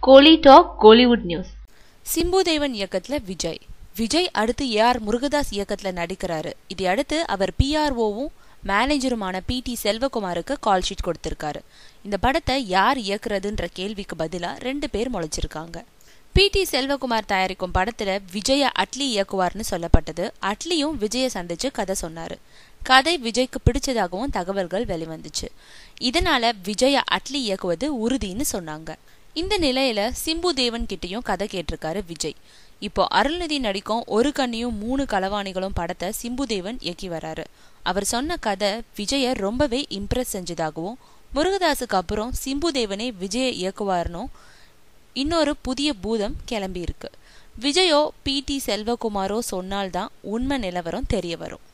கோலி talk Kollywood news. Chimbu Deven இயக்கத்துல விஜய் அடுத்து AR Murugadoss இயக்கத்துல நடிக்கிறாரு. இதை அடுத்து அவர் PROவும் மேனேஜருமான PT செல்வகுமாருக்கு கால் ஷீட் கொடுத்திருக்காரு. இந்த படத்தை யார் இயக்குறதுன்ற கேள்விக்கு பதிலா 2 பேர் முளைச்சிருக்காங்க. PT செல்வகுமார் தயாரிக்கும் படத்துல விஜய அட்லி இயக்குவார்னு சொல்லப்பட்டது. அட்லியும் விஜய சந்திச்சு கதை சொன்னாரு. கதை விஜய்க்கு பிடிச்சதாகவும் தகவல்கள் வெளிவந்துச்சு. இதனால விஜய அட்லி இயக்குவது உறுதின்னு சொன்னாங்க. இந்த நிலையில சிம்புதேவன் கிட்டையும் கதை கேட்டிருக்காரு விஜய். இப்போ அருள்நிதி நடிக்கும் ஒரு கண்ணியும் 3 களவாணிகளும் படத்தை சிம்புதேவன் இயக்கி வராரு. அவர் சொன்ன கதை விஜய ரொம்பவே இம்ப்ரெஸ் செஞ்சதாகவும் முருகதாஸுக்கு அப்புறம் சிம்புதேவனே விஜய இயக்குவார்னும் இன்னொரு புதிய பூதம் கிளம்பி இருக்கு. விஜயோ PT செல்வகுமாரோ சொன்னால்தான் உண்மை நிலவரம் தெரிய வரும்.